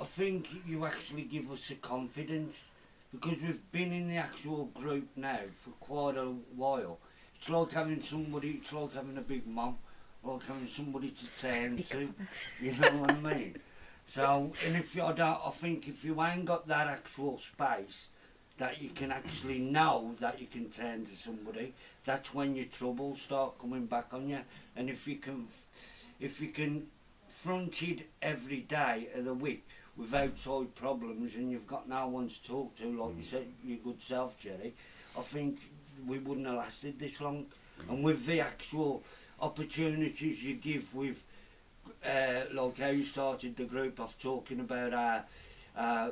I think you actually give us a confidence, because we've been in the actual group now for quite a while. It's like having somebody, it's like having a big mum, like having somebody to turn to, you know what I mean? So, and if you, I think if you ain't got that actual space that you can actually know that you can turn to somebody, that's when your troubles start coming back on you. And if you can front it every day of the week with outside problems and you've got no one to talk to, like you said, your good self, Jerry, I think we wouldn't have lasted this long. And with the actual opportunities you give with, like how you started the group off talking about our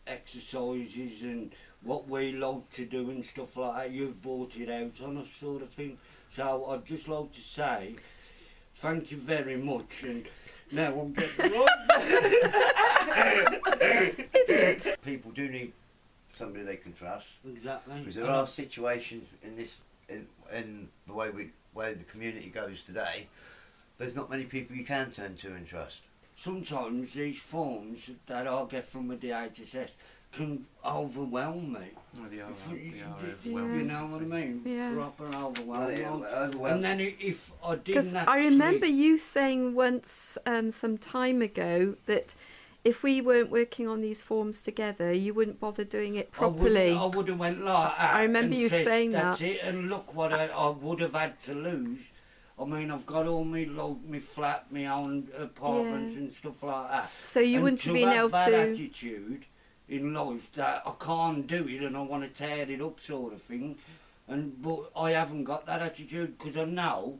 exercises and what we like to do and stuff like that, you've brought it out on us, sort of thing. So I'd just like to say thank you very much, and now I'm getting right. People do need somebody they can trust. Exactly. Because there are situations in this, in the way the community goes today, there's not many people you can turn to and trust. Sometimes these forms that I get from the DHSS can overwhelm me. Well, they are overwhelming. You know what I mean? Yeah. Proper overwhelming. Overwhelming. And then if I didn't Because actually... I remember you saying once, some time ago, that if we weren't working on these forms together, you wouldn't bother doing it properly. I would have went like that. I remember and you said, saying that's that. It, and look what I would have had to lose. I mean, I've got all my flat, my own apartments and stuff like that. So you and wouldn't have been able that to... attitude in life that I can't do it and I want to tear it up, sort of thing. But I haven't got that attitude, because I know,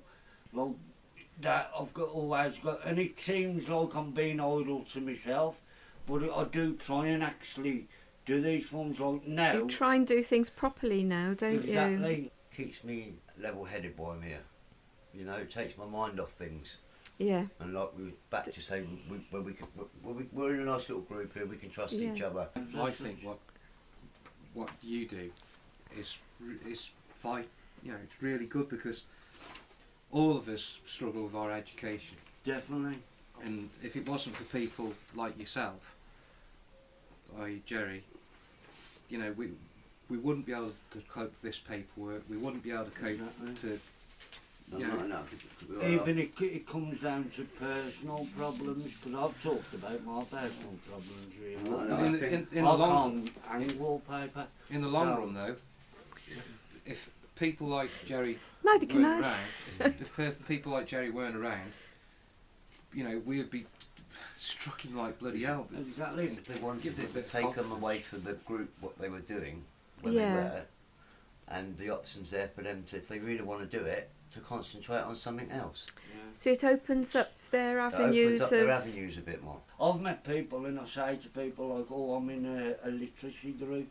like, that I've always got, and it seems like I'm being idle to myself, but I do try and actually do these forms like now. You try and do things properly now, don't you? Exactly. Keeps me level-headed while I'm here. You know, it takes my mind off things. Yeah. And like we were back to say, we're in a nice little group here, we can trust each other. I think what you do is fight. You know, it's really good, because all of us struggle with our education. Definitely. And if it wasn't for people like yourself, i.e. Jerry, you know, we wouldn't be able to cope with this paperwork. We wouldn't be able to cope to. Even it comes down to personal problems, because I've talked about my personal problems really. In the long run, hang wallpaper. In the long run, though, if people like Jerry Neither can weren't I. around, if people like Jerry weren't around, you know, we'd be struggling like bloody hell. Exactly. If they wanted to take them away from the group, what they were doing when they were, and the options there for them to, if they really want to do it, to concentrate on something else. Yeah. So it opens up their avenues It opens up their avenues a bit more. I've met people and I say to people like, oh, I'm in a literacy group,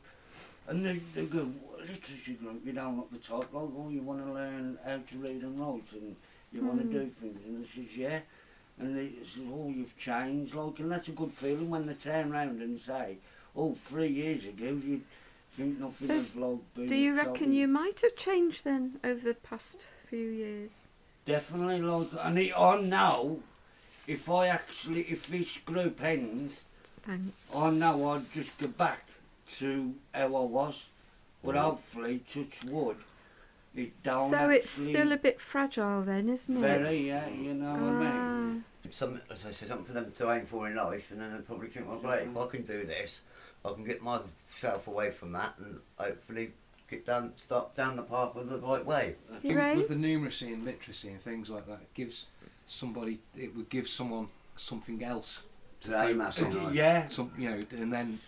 and they go, literacy group, you don't want the type, like, oh, you want to learn how to read and write and you want to do things, and I says, yeah, and they says, oh, you've changed, like, and that's a good feeling when they turn round and say, oh, 3 years ago you think nothing of like being. Do you reckon you might have changed then over the past few years? Definitely, like, and I know if this group ends, Thanks. I know I'd just go back to how I was, but hopefully, touch wood, it don't. So it's still a bit fragile then, isn't it? Very, yeah, you know what I mean. As I say, something for them to aim for in life, and then they'll probably think, well, great, if I can do this, I can get myself away from that, and hopefully start down the path of the right way. I think with the numeracy and literacy and things like that, it would give someone something else to aim at. Yeah. You know, and then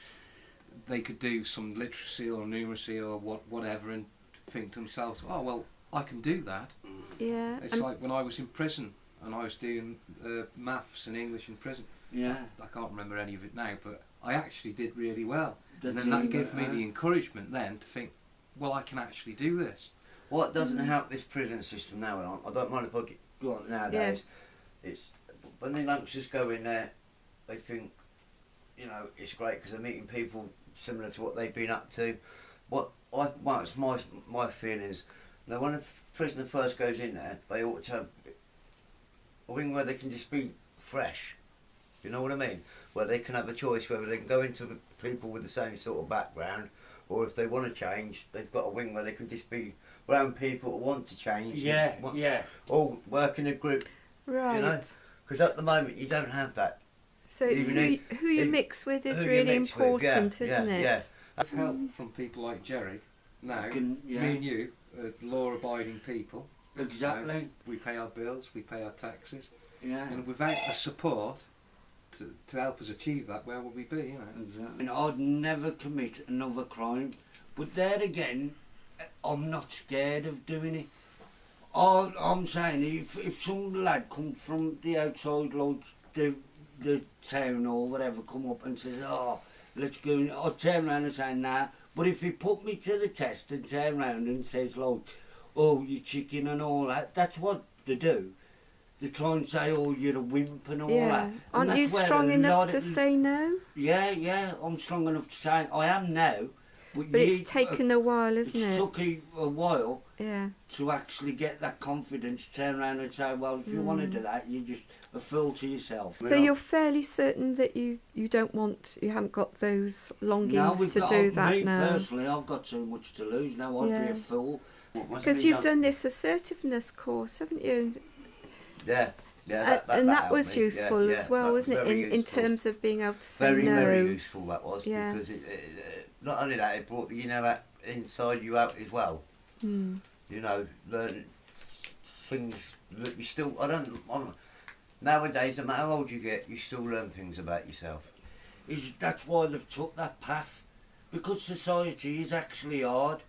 they could do some literacy or numeracy or whatever, and think to themselves, oh well, I can do that. Yeah. It's like when I was in prison and I was doing maths and English in prison. Yeah. I can't remember any of it now, but I actually did really well. And then that gave me the encouragement then to think, well, I can actually do this. What doesn't help this prison system now, I don't mind if I go on nowadays, it's when the youngsters go in there, they think, you know, it's great because they're meeting people similar to what they've been up to. It's my feelings. Now, when a prisoner first goes in there, they ought to have a wing where they can just be fresh. You know what I mean? where they can have a choice whether they can go into the people with the same sort of background, or if they want to change, they've got a wing where they can just be around people who want to change. Yeah, want, yeah. Or work in a group, Right. you know. Because at the moment you don't have that. So it's who you mix with is really important, isn't it? Yeah. With help from people like Jerry, now, me and you are law-abiding people. Exactly. We pay our bills, we pay our taxes. Yeah. And without a support to help us achieve that, where would we be, you know? Exactly. And I'd never commit another crime. But there again, I'm not scared of doing it. I'm saying if some lad comes from the outside, like the town or whatever, come up and says, oh, let's go, I'll turn around and say, nah. But if he put me to the test and turn around and says, like, oh, you chicken and all that, that's what they do. They try and say, oh, you're a wimp and all that. And aren't you strong enough to say no? Yeah, I'm strong enough to say I am now. But it's taken a while, isn't it? It's took a while to actually get that confidence, turn around and say, well, if you want to do that, you're just a fool to yourself. So you're fairly certain that you haven't got those longings to do that me now? Personally, I've got too much to lose now. I'd be a fool. Because you've done this assertiveness course, haven't you? Yeah. And that was useful as well, wasn't it? In terms of being able to say no. Very useful that was, because it not only that, it brought that inside you out as well. You know, learn things that you still. Nowadays, no matter how old you get, you still learn things about yourself. That's why they've took that path, because society is actually hard.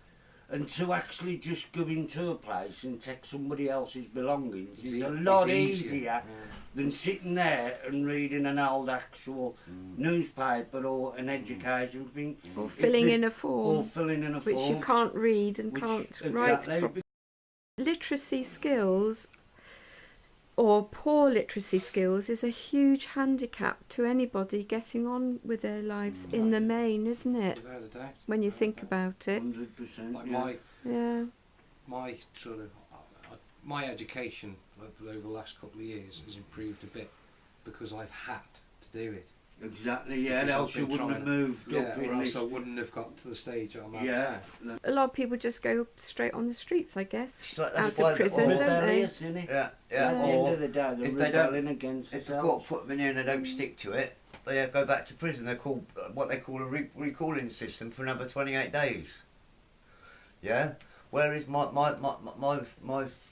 And to actually just go into a place and take somebody else's belongings is a lot easier than sitting there and reading an old actual newspaper or an education thing. Or filling in a form. Which you can't read and can't write properly. Literacy skills, or poor literacy skills, is a huge handicap to anybody getting on with their lives in the main, isn't it? Without a doubt. When you think about it. 100%. Like my sort of my education over the last couple of years has improved a bit because I've had to do it. Exactly, else you wouldn't have moved up. Or else I wouldn't have got to the stage I'm at now. A lot of people just go straight on the streets, I guess, out of prison, don't they? At the end of the day, they're rebelling against if themselves. the court put them in here and they don't stick to it, they go back to prison. They're called what they call a recalling system for another 28 days. Yeah. Whereas my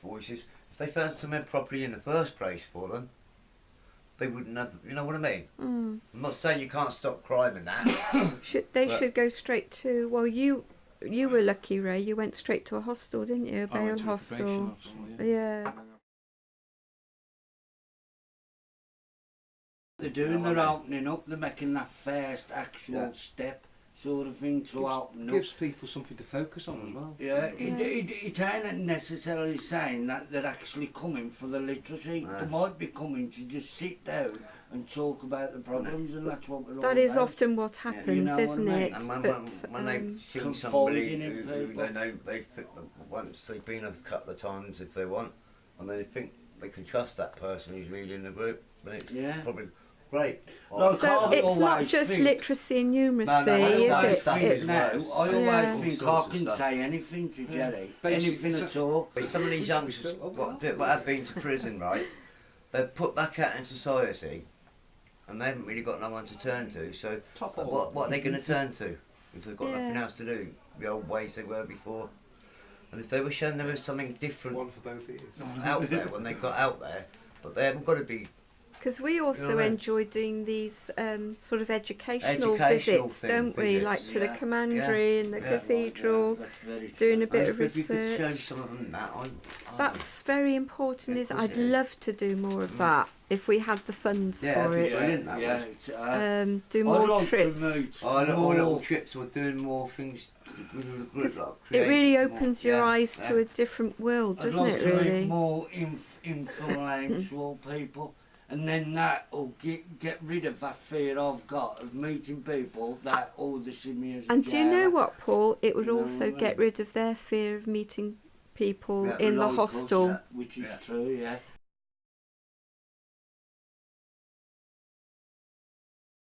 voice is, if they found some property in the first place for them, they wouldn't have, you know what I mean? I'm not saying you can't stop crime and that. They should go straight to, well, you were lucky, Ray, you went straight to a hostel, didn't you? A bail hostel. Yeah. They're doing their opening up, they're making that first actual step sort of thing to open up. Gives people something to focus on as well. It ain't necessarily saying that they're actually coming for the literacy. They might be coming to just sit down and talk about the problems, and that's what we're all about. That is often what happens, isn't it? And when they see somebody who they know once they've been a couple of times if they want, and they think they can trust that person who's reading the group, then it's probably great. So it's not just literacy and numeracy, is it? I always think I can say anything to Jerry, anything at all. Some of these youngsters what have been to prison, right, they're put back out in society and they haven't really got no one to turn to, so what are they going to turn to if they've got nothing else to do? The old ways they were before. And if they were shown there was something different out there when they got out there, but they haven't got to be. Because we also enjoy doing these sort of educational visits, don't we? Like to the commandery and the cathedral, doing a bit of research. Show some of them that. That's very important. I'd love to do more of that if we had the funds for it. Do more trips. Little trips or doing more things. It really opens your eyes to a different world, doesn't it? Really. More influential people. And then that will get rid of that fear I've got of meeting people that all the see me as a And do you know what, Paul? It would also get rid of their fear of meeting people in the hostel. Which is true,